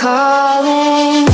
calling.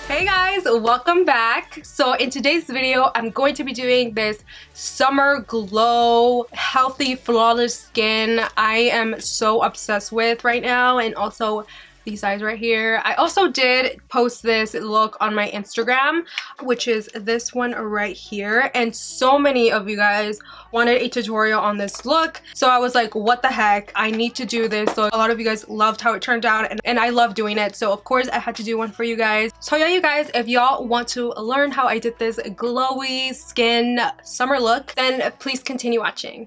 Hey guys, welcome back. So in today's video, I'm going to be doing this summer glow, healthy, flawless skin I am so obsessed with right now, and also these eyes right here. I also did post this look on my Instagram, which is this one right here, and so many of you guys wanted a tutorial on this look, so I was like, what the heck, I need to do this. So a lot of you guys loved how it turned out, and I love doing it, so of course I had to do one for you guys. So yeah, you guys, if y'all want to learn how I did this glowy skin summer look, then please continue watching.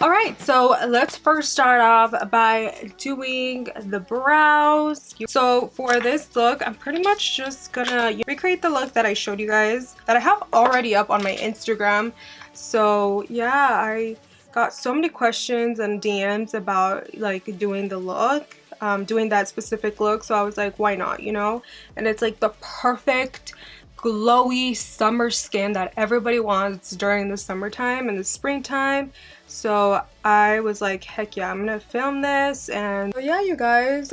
Alright, so let's first start off by doing the brows. So for this look, I'm pretty much just gonna recreate the look that I showed you guys, that I have already up on my Instagram. So yeah, I got so many questions and DMs about like doing the look, doing that specific look, so I was like, why not, you know? And it's like the perfect glowy summer skin that everybody wants during the summertime and the springtime. So I was like, heck yeah, I'm gonna film this. And so yeah, you guys,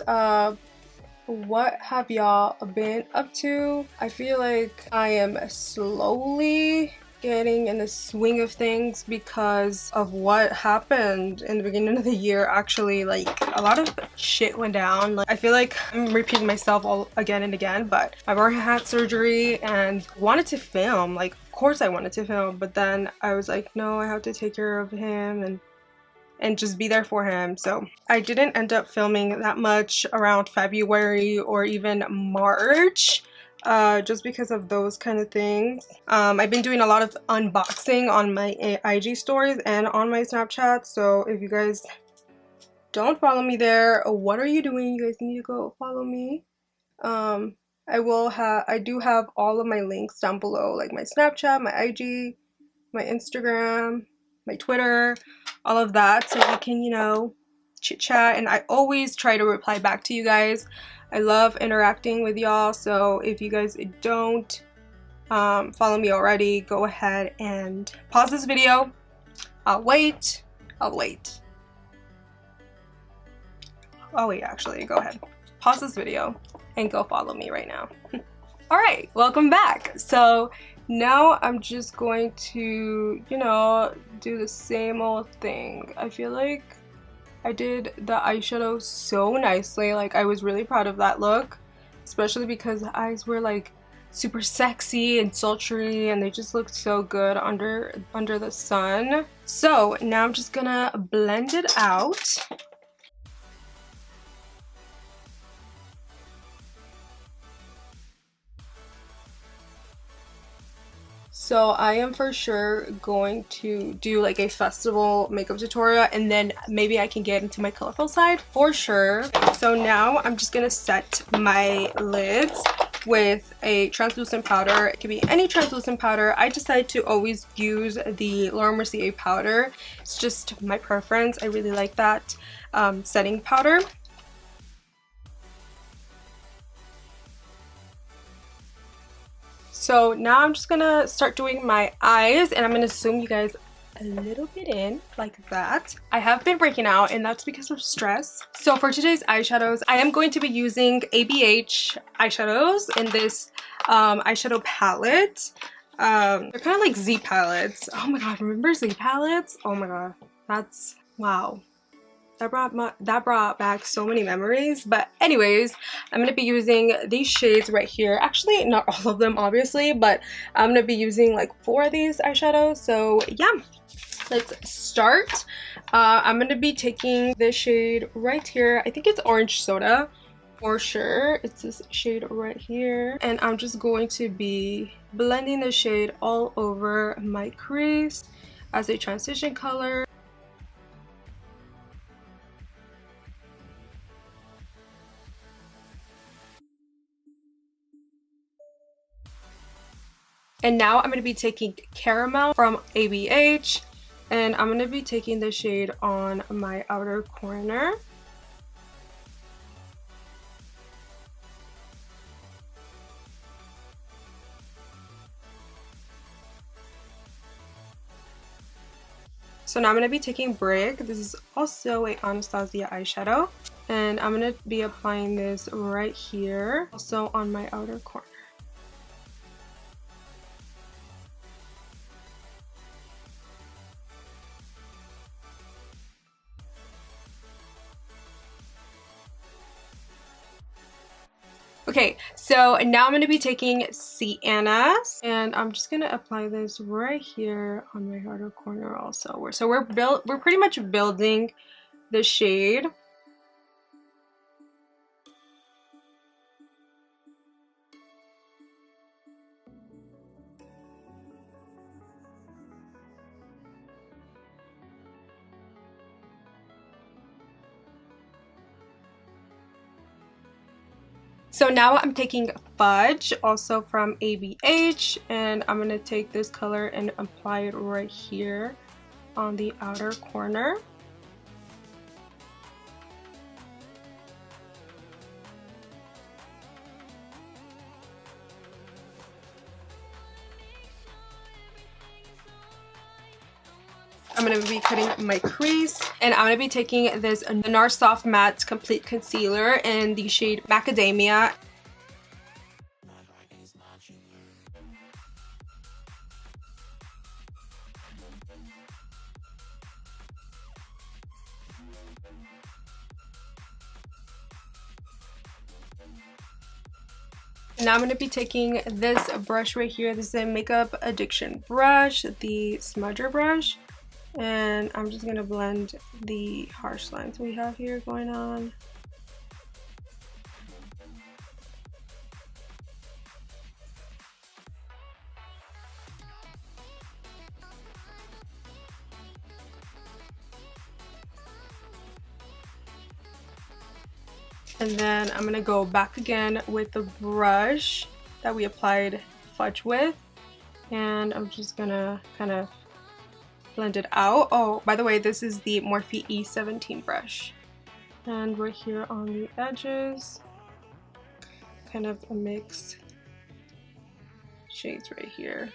what have y'all been up to? I feel like I am slowly getting in the swing of things because of what happened in the beginning of the year. Actually, like, a lot of shit went down. Like, I feel like I'm repeating myself all again and again, but I've already had surgery and wanted to film. Like, of course I wanted to film, but then I was like, no, I have to take care of him and just be there for him. So I didn't end up filming that much around February or even March, just because of those kind of things. I've been doing a lot of unboxing on my IG stories and on my Snapchat, so if you guys don't follow me there, what are you doing? You guys need to go follow me. I do have all of my links down below, like my Snapchat, my IG, my Instagram, my Twitter, all of that, so we can, you know, chit chat. And I always try to reply back to you guys. I love interacting with y'all, so if you guys don't follow me already, go ahead and pause this video. I'll wait. Oh wait, actually, go ahead, pause this video and go follow me right now. Alright, welcome back. So now I'm just going to, you know, do the same old thing. I feel like I did the eyeshadow so nicely. Like, I was really proud of that look, especially because the eyes were like super sexy and sultry, and they just looked so good under the sun. So now I'm just gonna blend it out. So I am for sure going to do like a festival makeup tutorial, and then maybe I can get into my colorful side for sure. So now I'm just gonna set my lids with a translucent powder. It could be any translucent powder. I decided to always use the Laura Mercier powder. It's just my preference. I really like that setting powder. So now I'm just gonna start doing my eyes, and I'm gonna zoom you guys a little bit in like that. I have been breaking out, and that's because of stress. So for today's eyeshadows, I am going to be using ABH eyeshadows in this eyeshadow palette. They're kind of like Z palettes. Oh my god, remember Z palettes? Oh my god, that's wow. That brought back so many memories. But anyways, I'm gonna be using these shades right here. Actually, not all of them, obviously, but I'm gonna be using like 4 of these eyeshadows. So yeah, let's start. I'm gonna be taking this shade right here. I think it's Orange Soda for sure. It's this shade right here, and I'm just going to be blending the shade all over my crease as a transition color. And now I'm going to be taking Caramel from ABH, and I'm going to be taking the shade on my outer corner. So now I'm going to be taking Brick. This is also a Anastasia eyeshadow. And I'm going to be applying this right here, also on my outer corner. Okay, so now I'm going to be taking Sienna's, and I'm just going to apply this right here on my outer corner also. So we're pretty much building the shade. So now I'm taking Fudge, also from ABH, and I'm going to take this color and apply it right here on the outer corner. I'm going to be cutting my crease, and I'm going to be taking this NARS Soft Matte Complete Concealer in the shade Macadamia. Now I'm going to be taking this brush right here. This is a Makeup Addiction brush, the smudger brush. And I'm just going to blend the harsh lines we have here going on. And then I'm going to go back again with the brush that we applied Fudge with. And I'm just going to kind of blend it out. Oh, by the way, this is the Morphe E17 brush. And right here on the edges, kind of mix shades right here.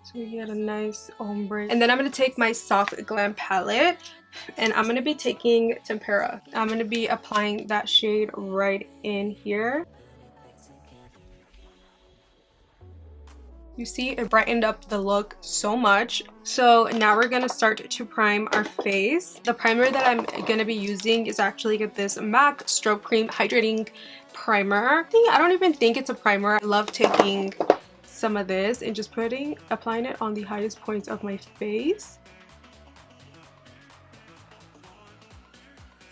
So we get a nice ombre. And then I'm going to take my Soft Glam palette, and I'm going to be taking Tempera. I'm going to be applying that shade right in here. You see, it brightened up the look so much. So now we're gonna start to prime our face. The primer that I'm gonna be using is actually this MAC Strobe Cream Hydrating Primer. I don't even think it's a primer. I love taking some of this and just applying it on the highest points of my face.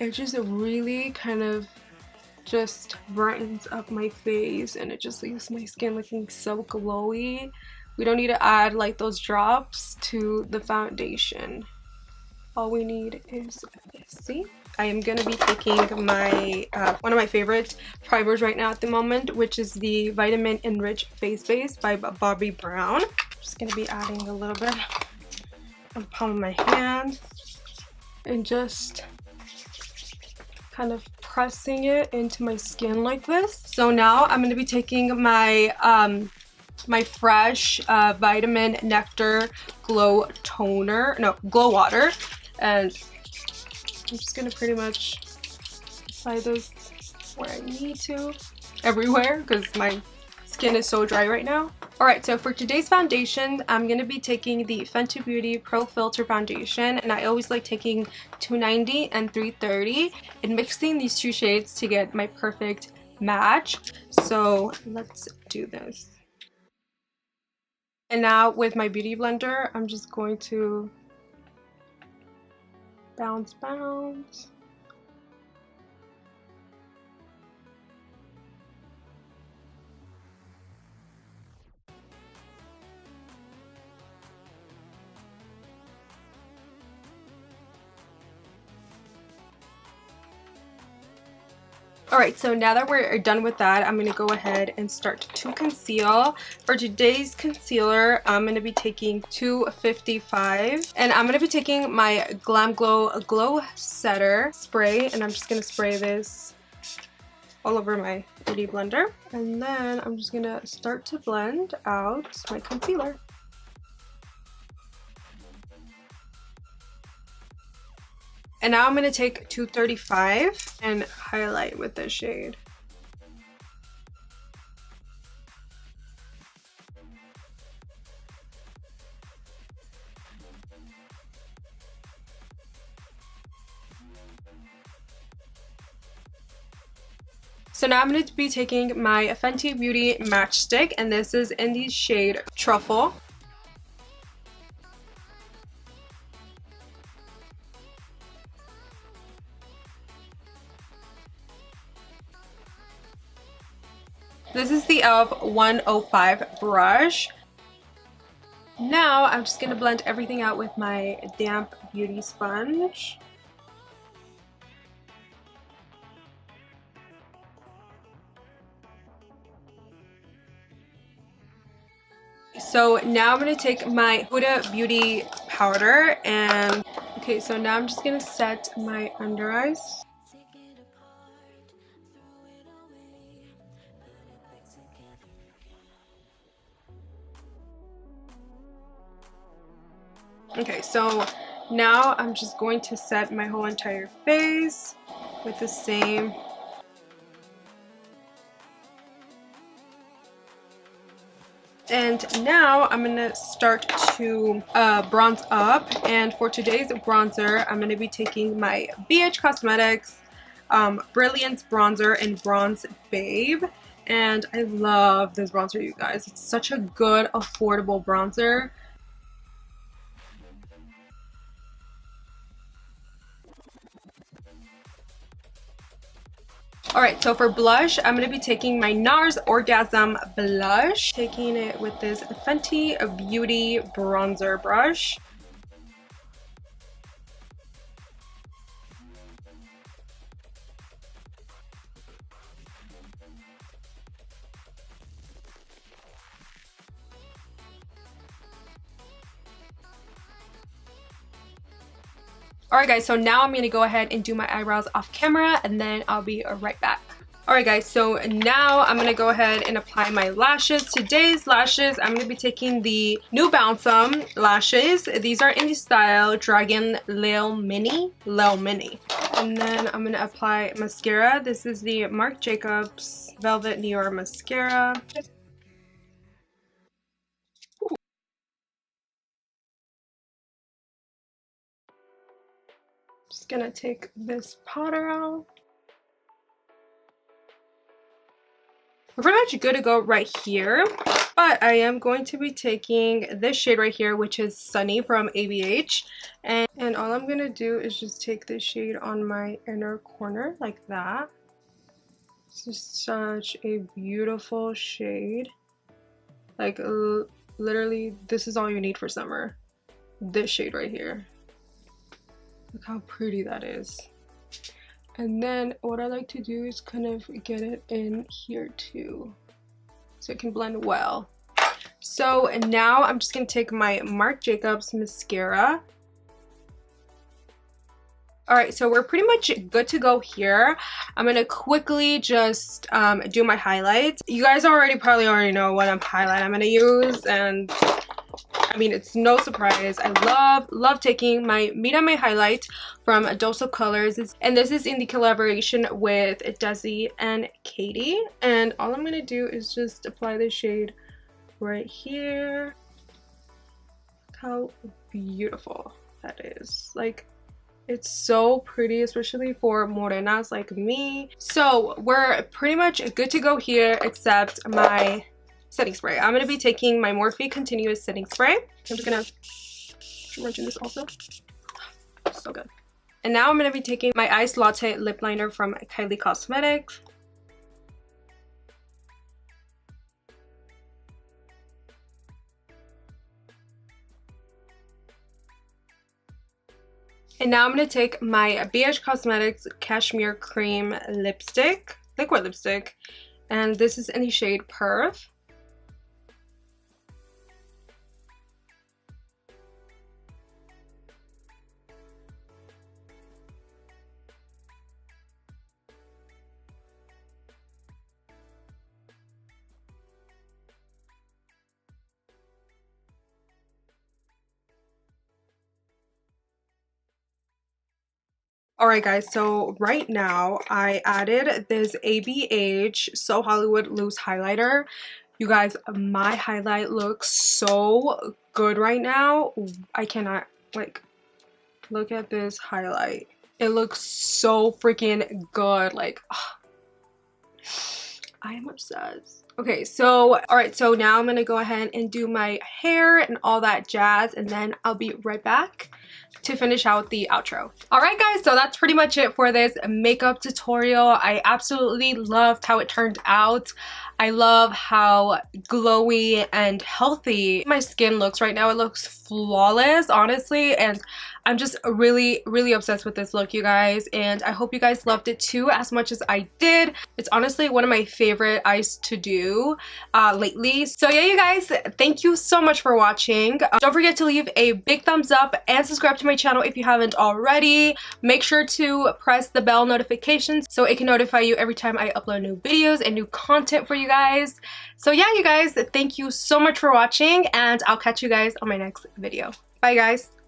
It just really kind of just brightens up my face, and it just leaves my skin looking so glowy. We don't need to add like those drops to the foundation. All we need is this. See, I am gonna be taking my one of my favorite primers right now at the moment, which is the Vitamin Enriched Face Base by Bobbi Brown. I'm just gonna be adding a little bit on the palm of my hand and just kind of pressing it into my skin like this. So now I'm going to be taking my my fresh Vitamin Nectar Glow Toner, no, Glow Water, and I'm just going to pretty much apply this where I need to, everywhere, because my skin is so dry right now. Alright, so for today's foundation, I'm going to be taking the Fenty Beauty Pro Filter Foundation, and I always like taking 290 and 330 and mixing these two shades to get my perfect match. So let's do this. And now with my beauty blender, I'm just going to bounce. Alright, so now that we're done with that, I'm going to go ahead and start to conceal. For today's concealer, I'm going to be taking 255. And I'm going to be taking my Glam Glow Glow Setter spray. And I'm just going to spray this all over my beauty blender. And then I'm just going to start to blend out my concealer. And now I'm going to take 235 and highlight with this shade. So now I'm going to be taking my Fenty Beauty Matchstick, and this is in the shade Truffle. This is the e.l.f. 105 brush. Now I'm just going to blend everything out with my damp beauty sponge. So now I'm going to take my Huda Beauty powder and okay, so now I'm just going to set my under eyes. Okay, so now I'm just going to set my whole entire face with the same. And now I'm going to start to bronze up. And for today's bronzer, I'm going to be taking my BH Cosmetics Brilliance Bronzer in Bronze Babe. And I love this bronzer, you guys. It's such a good, affordable bronzer. Alright, so for blush, I'm going to be taking my NARS Orgasm Blush. Taking it with this Fenty Beauty Bronzer brush. Alright guys, so now I'm going to go ahead and do my eyebrows off camera and then I'll be right back. Alright guys, so now I'm going to go ahead and apply my lashes. Today's lashes, I'm going to be taking the New Balsam lashes. These are in the style Dragon Lil Mini. And then I'm going to apply mascara. This is the Marc Jacobs Velvet Noir Mascara. Just gonna take this powder out. We're pretty much good to go right here, but I am going to be taking this shade right here, which is Sunny from ABH, and all I'm gonna do is just take this shade on my inner corner like that. This is such a beautiful shade. Like literally, this is all you need for summer. This shade right here. Look how pretty that is. And then what I like to do is kind of get it in here too, so it can blend well. So now I'm just going to take my Marc Jacobs mascara. Alright, so we're pretty much good to go here. I'm going to quickly just do my highlights. You guys probably already know what highlight I'm going to use, and I mean, it's no surprise. I love taking my Meet on My highlight from A Dose of Colors. And this is in the collaboration with Desi and Katie. And all I'm going to do is just apply the shade right here. Look how beautiful that is. Like, it's so pretty, especially for morenas like me. So we're pretty much good to go here, except my setting spray. I'm going to be taking my Morphe Continuous Setting Spray. I'm just going to mention this also. So good. And now I'm going to be taking my Ice Latte Lip Liner from Kylie Cosmetics. And now I'm going to take my BH Cosmetics Cashmere Cream Lipstick. liquid lipstick, and this is in the shade Perf. Alright guys, so right now I added this ABH So Hollywood loose highlighter. You guys, my highlight looks so good right now. I cannot, like, look at this highlight. It looks so freaking good. Like, I am obsessed. Okay, so alright, so now I'm gonna go ahead and do my hair and all that jazz, and then I'll be right back to finish out the outro. Alright guys, so that's pretty much it for this makeup tutorial. I absolutely loved how it turned out. I love how glowy and healthy my skin looks right now. It looks flawless, honestly, and I'm just really obsessed with this look, you guys, and I hope you guys loved it too as much as I did. It's honestly one of my favorite eyes to do lately. So yeah, you guys, thank you so much for watching. Don't forget to leave a big thumbs up and subscribe to my channel if you haven't already. Make sure to press the bell notifications so it can notify you every time I upload new videos and new content for you guys. So yeah, you guys, thank you so much for watching, and I'll catch you guys on my next video. Bye guys.